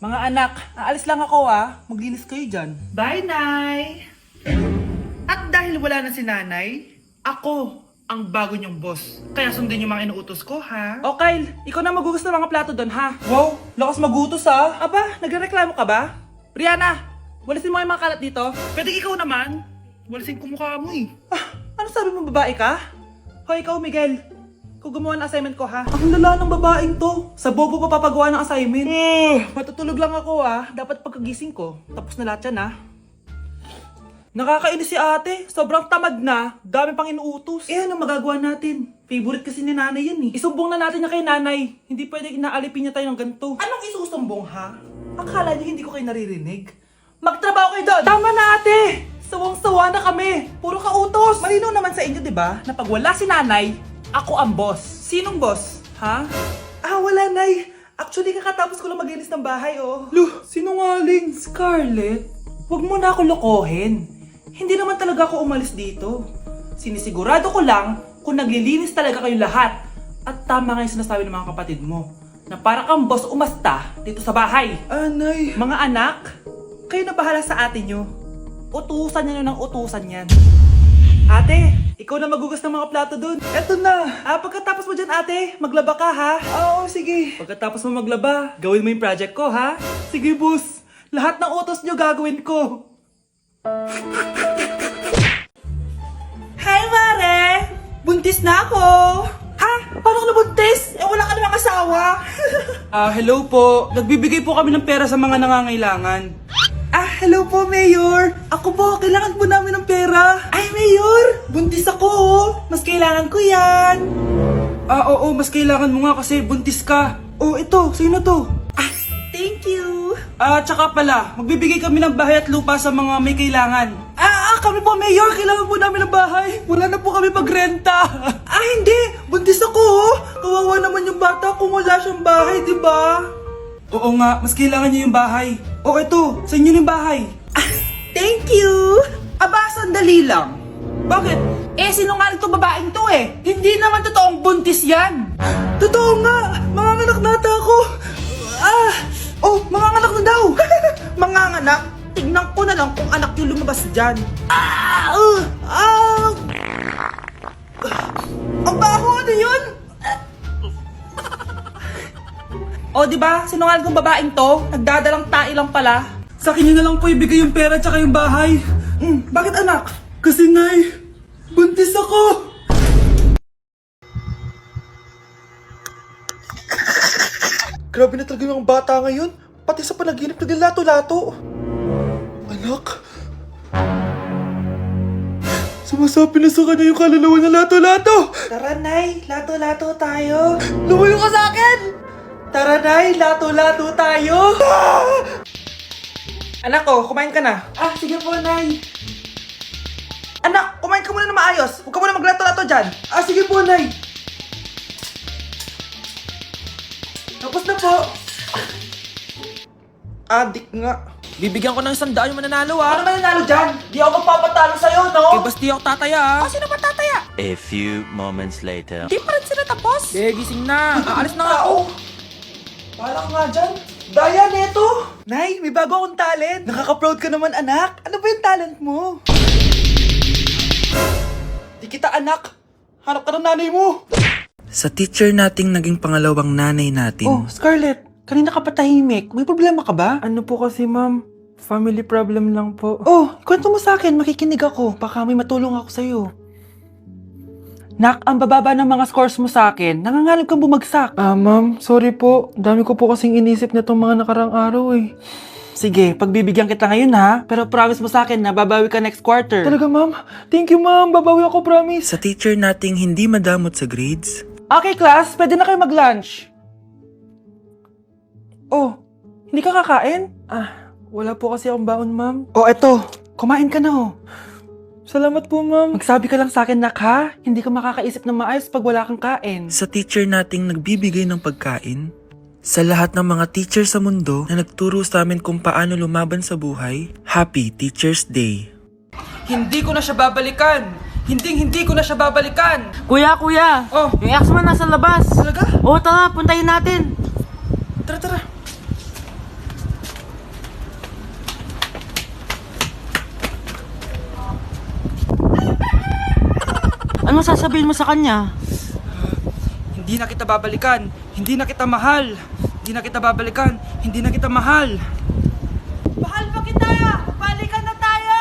Mga anak, aalis lang ako Maglinis kayo dyan. Bye, Nay! At dahil wala na si Nanay, ako ang bago niyong boss. Kaya sundin yung mga inuutos ko, ha? O Kyle, ikaw na magugas ng mga plato doon ha. Wow, lakas magutos, ha? Aba, nagrereklamo ka ba? Brianna, walisin mo yung mga kalat dito. Pwede ikaw naman. Walisin ko mukha mo, eh. Ano sabi mo, babae ka? Hoy, ikaw Miguel. Ikaw gumawa ng assignment ko ha. Ang lala ng babaeng to. Sa bobo pa papagawa ng assignment. Matutulog lang ako Dapat pagkagising ko, tapos na lahat yan Nakakainis si ate. Sobrang tamad na. Dami pang inuutos. Ano magagawa natin? Favorite kasi ni nanay yan Isumbong na natin niya kay nanay. Hindi pwede inaalipin niya tayo ng ganito. Anong isusumbong ha? Akala niyo hindi ko kayo naririnig? Magtrabaho kayo doon! Tama na ate! Sawang-sawa na kami! Puro kautos! Malinaw naman sa inyo, di ba? Na pag wala si nanay, ako ang boss. Sinong boss? Ha? Wala nay. Actually, kakatapos ko lang maglinis ng bahay, Luh, sinungaling. Scarlett, wag mo na ako lokohin. Hindi naman talaga ako umalis dito. Sinisigurado ko lang kung naglilinis talaga kayo lahat. At tama nga yung sinasabi ng mga kapatid mo. Na para kang boss umasta dito sa bahay. Anay. Mga anak, kayo na bahala sa ate nyo. Utusan nyo ng utusan yan. Ate, ikaw na magugas ng mga plato dun. Eto na. Pagkatapos mo dyan ate, maglaba ka ha? Oo, sige. Pagkatapos mo maglaba, gawin mo yung project ko ha? Sige boss. Lahat ng utos nyo gagawin ko. Hi Mare! Buntis na ako! Ha? Paano ka nabuntis? Wala ka namang asawa. Hello po. Nagbibigay po kami ng pera sa mga nangangailangan. Hello po, Mayor. Ako po, kailangan po namin ng pera. Ay, Mayor, buntis ako, Mas kailangan ko yan. Oo, mas kailangan mo nga kasi buntis ka. Ito, sino to? Thank you. Tsaka pala, magbibigay kami ng bahay at lupa sa mga may kailangan. Kami po, Mayor, kailangan po namin ng bahay. Wala na po kami pagrenta. Hindi, buntis ako, Kawawa naman yung bata kung wala siyang bahay, di ba? Oo nga, mas kailangan niyo yung bahay. Ito, sa inyo yung bahay. Thank you! Sandali lang. Bakit? Sinungaling tong babaeng to Hindi naman totoong buntis yan. Totoo nga, manganganak nata ako. Manganganak na daw. Manganganak? Tignan ko na lang kung anak yung lumabas dyan. Ang baho, ano yun? Di ba? Sinungaling kong babaeng to, nagdadalang tae lang pala. Sa akin na lang po ibigay yung pera tsaka yung bahay. Bakit anak? Kasi nay, buntis ako. Grabe na talaga yung bata ngayon. Pati sa panaginip naglato-lato. Anak, sumasabi na sa kanya yung kaluluwa na lato-lato. Tara nay, lato-lato tayo. Lumayo ka sa akin! Tara nay, lato-lato tayo! Anak ko, kumain ka na. Sige po, nay. Anak, kumain ka muna na maayos. Huwag ka muna maglato-lato dyan. Sige po, nay. Tapos na po. Adik nga. Bibigyan ko ng 100 yung mananalo Ano mananalo dyan? Di ako magpapatalo sa'yo, no? Basta di ako tataya Sino ba tataya? A few moments later. Di pa rin sila tapos. Gising na. Aalis na nga ako. Parang nga dyan. Daya, neto! Nay, may bago akong talent. Nakaka-proud ka naman, anak. Ano ba yung talent mo? Di kita anak. Hanap ka ng nanay mo. Sa teacher nating naging pangalawang nanay natin. Scarlett. Kanina ka pa tahimik. May problema ka ba? Ano po kasi, ma'am? Family problem lang po. Kwento mo sa akin. Makikinig ako. Baka may matulong ako sa'yo. Nak, ang bababa ng mga scores mo sa akin. Nangangalib kang bumagsak. Ma'am, sorry po. Dami ko po kasing inisip na itong mga nakarang araw Sige, pagbibigyan kita ngayon ha. Pero promise mo sa akin na babawi ka next quarter. Talaga ma'am? Thank you ma'am. Babawi ako, promise. Sa teacher nating hindi madamot sa grades. Okay class, pwede na kayo mag-lunch. Hindi ka kakain? Wala po kasi akong baon ma'am. Eto. Kumain ka na Salamat po, ma'am. Magsabi ka lang sa akin, nak, ha? Hindi ka makakaisip ng maayos pag wala kang kain. Sa teacher nating nagbibigay ng pagkain. Sa lahat ng mga teacher sa mundo na nagturo sa amin kung paano lumaban sa buhay, Happy Teacher's Day! Hindi ko na siya babalikan! Hindi ko na siya babalikan! Kuya! Yung ex mo nasa labas! Talaga? Tara, puntayin natin! Tara! Ano sasabihin mo sa kanya? Hindi na kita babalikan. Hindi na kita mahal. Hindi na kita babalikan. Hindi na kita mahal. Mahal pa kita! Balikan na tayo!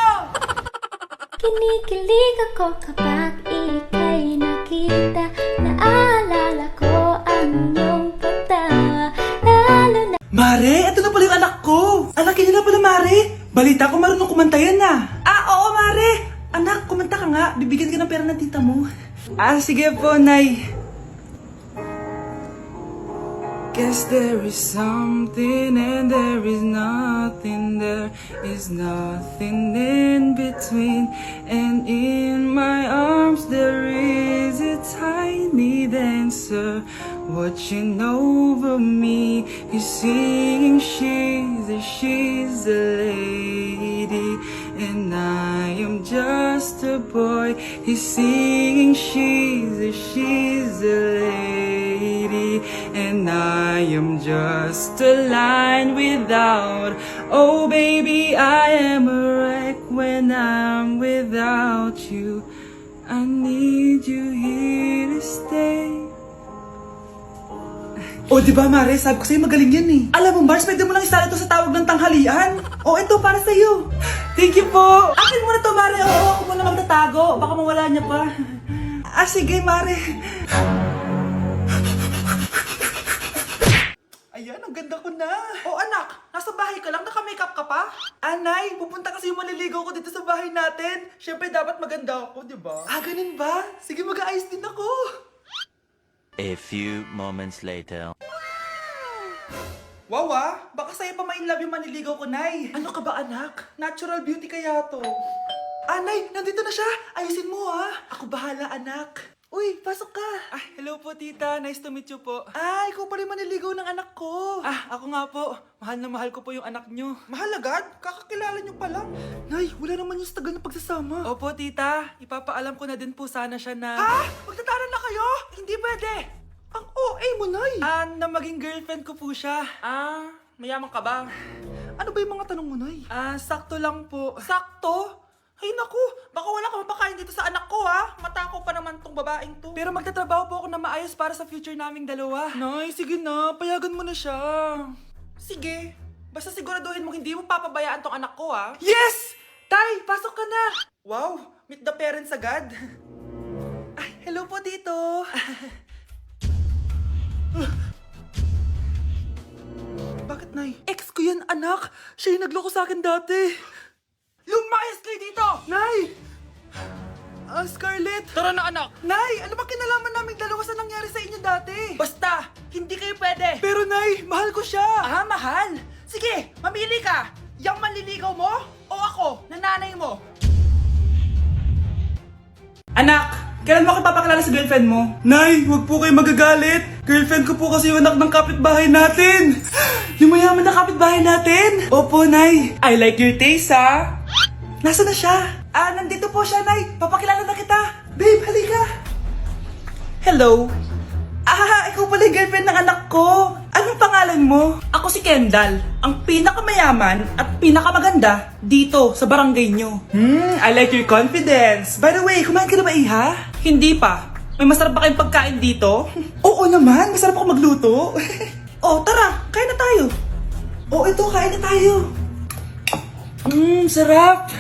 Kinikilig ako kapag ika'y nakita. Naalala ko ang iyong pagtawa. Lalo na Mare, ito na pala yung anak ko. Anak niyo na pala, Mare. Balita ko marunong kumanta yan na. Oo, Mare. Anak, kumanta ka nga. Bibigyan ka ng pera ng tita mo. Sige po, Nay. Guess there is something and there is nothing. There is nothing in between. And in my arms there is a tiny dancer watching over me. He's singing, she's a lady, and I am just a boy. He's singing, she's a lady, and I am just a line without. Oh baby, I am a wreck when I'm without you. I need you here to stay. Oh, di ba, Mare? Sabi ko sa'yo, magaling yan eh. Alam mo, Mars, pwede mo lang isala ito sa tawag ng tanghalian. Oh, ito, para sa'yo. Thank you po. Akin mo na to, Mare. Oo, ako muna magtatago. Baka mawala niya pa. Sige, Mare. Ayan, ang ganda ko na. Oh, anak, nasa bahay ka lang, naka-makeup ka pa? Anay, pupunta kasi yung maliligaw ko dito sa bahay natin. Siyempre, dapat maganda ako, di ba? Ganun ba? Sige, mag-aayos din ako. A few moments later. Wow, baka sa'yo pa ma-inlove yung maniligaw ko, Nay. Ano ka ba, anak? Natural beauty kaya to. Nay, nandito na siya. Ayusin mo, Ako bahala, anak. Uy, pasok ka. Hello po, tita. Nice to meet you po. Ikaw pa rin maniligaw ng anak ko. Ako nga po. Mahal na mahal ko po yung anak nyo. Mahal agad? Kakakilala nyo pa lang. Nay, wala naman yung tagal na pagsasama. Opo, tita. Ipapaalam ko na din po sana siya na... Magtataran na kayo? Hindi pwede. Ang OA mo, Nay. Na maging girlfriend ko po siya. Mayaman ka ba? Ano ba yung mga tanong mo, Nay? Sakto lang po. Sakto? Ay naku, baka wala ka mapakain dito sa anak ko Matakaw pa naman tong babaeng to. Pero magtatrabaho po ako na maayos para sa future naming dalawa. Nay, sige na, payagan mo na siya. Sige, basta siguraduhin mo hindi mo papabayaan tong anak ko Yes! Tay, pasok ka na. Wow, meet the parents agad. Hello po dito. Bakit, Nay? Ex ko yan, anak. Siya yung nagloko sa akin dati. Lumayas kayo dito! Nay! Scarlett! Tara na, anak! Nay, ano ba kinalaman namin dalawa sa nangyari sa inyo dati? Basta, hindi kayo pwede! Pero, Nay, mahal ko siya! Mahal? Sige, mamili ka! Yang manliligaw mo o ako, nananay mo? Anak! Kailan mo ako papakilala sa girlfriend mo? Nay, huwag po kayo magagalit. Girlfriend ko po kasi yung anak ng kapitbahay natin. Yung mayaman na kapitbahay natin. Opo, Nay. I like your taste, Nasaan na siya? Nandito po siya, Nay. Papakilala na kita. Babe, halika. Hello. Ikaw pala yung girlfriend ng anak ko. Anong pangalan mo? Ako si Kendall, ang pinakamayaman at pinakamaganda dito sa barangay nyo. I like your confidence. By the way, kumain ka na ba, Iha? Hindi pa. May masarap ba kayong pagkain dito? Oo naman, masarap ako magluto. Tara, kain na tayo. Ito, kain na tayo. Sarap.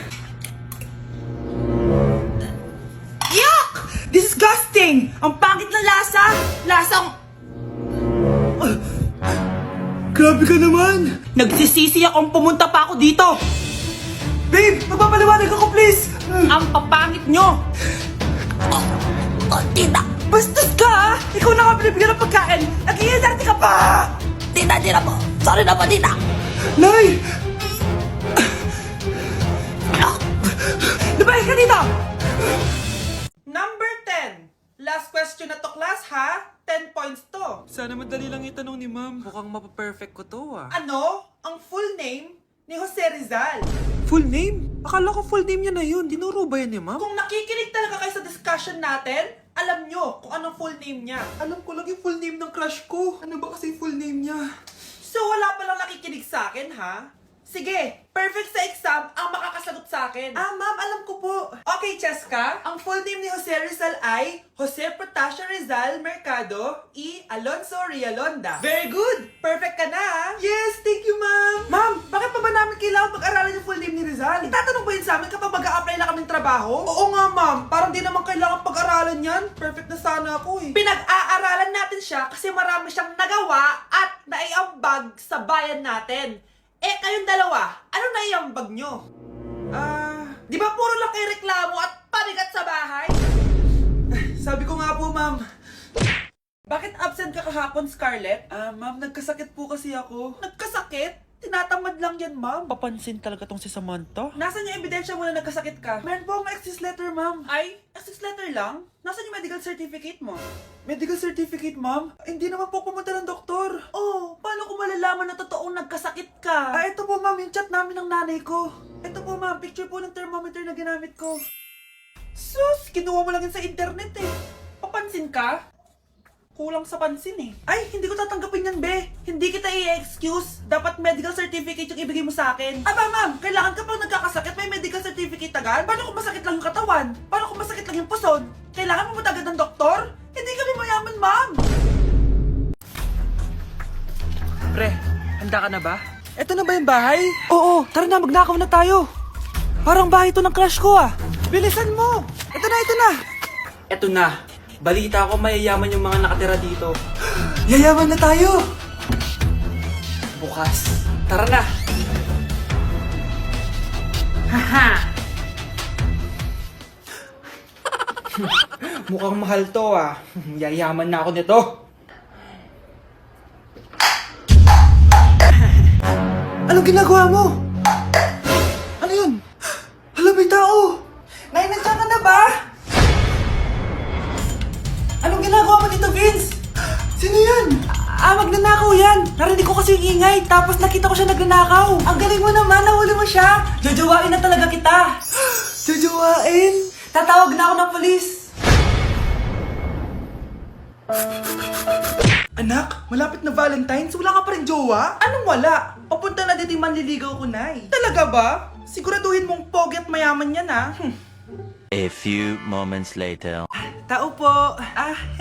Yuck! Disgusting! Ang pangit na lasa! Lasang... Grabe ka naman! Nagsisisi akong pumunta pa ako dito! Babe, magpapaliwanag ako please! Ang papangit nyo! Tita! Bastos ka Ikaw na nga binibigyan ng pagkain! Nag-iinarte ka pa! Tita, tira po! Sorry na po, tita! Nay! Lumayas ka dito! Number 10. Last question na to, class, 10 points to. Sana madali lang itanong ni ma'am. Mukhang mapaperfect ko to, Ano? Ang full name ni Jose Rizal. Full name? Akala ko full name niya na yun. Dinuro ba yan ni ma'am? Kung nakikinig talaga kayo sa discussion natin, alam nyo kung anong full name niya. Alam ko lang yung full name ng crush ko. Ano ba kasi full name niya? So wala palang nakikinig sa akin, Sige, perfect sa exam ang makakasagot sa akin. Ah, ma'am, alam ko po. Okay, Cheska, ang full name ni Jose Rizal ay Jose Protasio Rizal Mercado E. Alonso Rialonda. Very good! Perfect ka na, ha? Yes, thank you, ma'am. Ma'am, bakit pa ba namin kailangan pag-aralan yung full name ni Rizal? Itatanong ba yun sa amin kapag mag-a-apply na kaming trabaho? Oo nga, ma'am. Parang di naman kailangan pag-aralan yan. Perfect na sana ako, eh. Pinag-aaralan natin siya kasi marami siyang nagawa at naiambag sa bayan natin. Eh, kayong dalawa, ano naiambag nyo? Di ba puro lang kayo reklamo at pabigat sa bahay? Sabi ko nga po, ma'am. Bakit absent ka kahapon, Scarlett? Ma'am, nagkasakit po kasi ako. Nagkasakit? Tinatamad lang yan, ma'am. Papansin talaga tong si Samantha. Nasaan yung ebidensya mo na nagkasakit ka? Meron po akong excuse letter, ma'am. Ay, excuse letter lang? Nasaan yung medical certificate mo? Medical certificate, ma'am? Hindi naman po pumunta ng doktor. Oh, paano ko malalaman na totoong nagkasakit ka? Ito po, ma'am, yung chat namin ng nanay ko. Ito po, ma'am, picture po ng thermometer na ginamit ko. Sus, kinuha mo lang yun sa internet eh. Papansin ka? Kulang sa pansin eh. Ay, hindi ko tatanggapin yan, be. Hindi kita i-excuse. Dapat medical certificate yung ibigay mo sa akin. Aba, ma'am, kailangan kapag nagkakasakit, may medical certificate agad? Paano kung masakit lang yung katawan? Paano kung masakit lang yung puson? Kailangan mo agad ng doktor? Hindi kami mayaman, ma'am. Pre, handa ka na ba? Eto na ba yung bahay? Oo, tara na, magnakaw na tayo. Parang bahay to ng crush ko ah. Bilisan mo. Ito na, ito na. Eto na. Balita ko mayayaman yung mga nakatira dito. Yayaman na tayo. Bukas. Tara na. Haha. Mukhang mahal to ah. Yayaman na ako nito. Anong ginagawa mo? Ano yun? Hala, may tao! Nay, nandiyan ka na ba? Anong ginagawa mo dito, Vince? Sino yan? Magnanakaw yan! Narinig ko kasi yung ingay, tapos nakita ko siya nagnanakaw. Ang galing mo naman, nahuli mo siya! Jojowain na talaga kita! Jojowain? Tatawag na ako ng polis! Anak, malapit na Valentine's, wala ka pa rin jowa? Anong wala? Papunta na dito yung manliligaw ko, Nay. Talaga ba? Siguraduhin mong pogi at mayaman yan, ha? A few moments later. Tao po.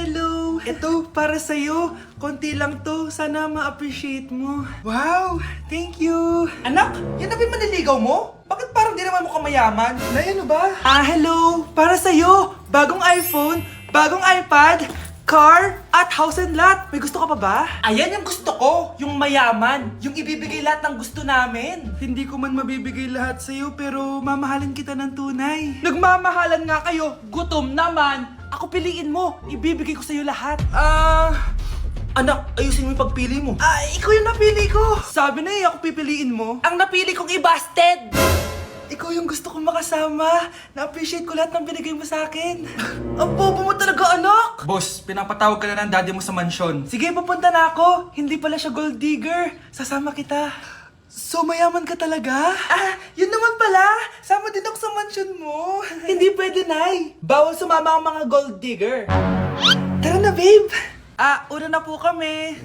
Hello. Ito, para sa'yo. Konti lang to. Sana ma-appreciate mo. Wow, thank you. Anak, yan na ba yung manliligaw mo? Bakit parang di naman mukhang mayaman? Nay, ano ba? Hello. Para sa'yo. Bagong iPhone, bagong iPad, car, at house and lot. May gusto ka pa ba? Ayan yung gusto ko. Yung mayaman. Yung ibibigay lahat ng gusto namin. Hindi ko man mabibigay lahat sa'yo, pero mamahalin kita ng tunay. Nagmamahalan nga kayo. Gutom naman. Ako piliin mo. Ibibigay ko sa'yo lahat. Anak, ayusin mo yung pagpili mo. Ikaw yung napili ko. Sabi na ako pipiliin mo. Ang napili kong i-busted. Ikaw yung gusto kong makasama. Na-appreciate ko lahat ng binigay mo sa akin. Ang bobo mo talaga, anak! Boss, pinapatawag ka na ng daddy mo sa mansyon. Sige, papunta na ako. Hindi pala siya gold digger. Sasama kita. So, mayaman ka talaga? Yun naman pala. Sama din ako sa mansyon mo. Hindi pwede, Nay. Bawal sumama ang mga gold digger. Tara na, babe. Una na po kami.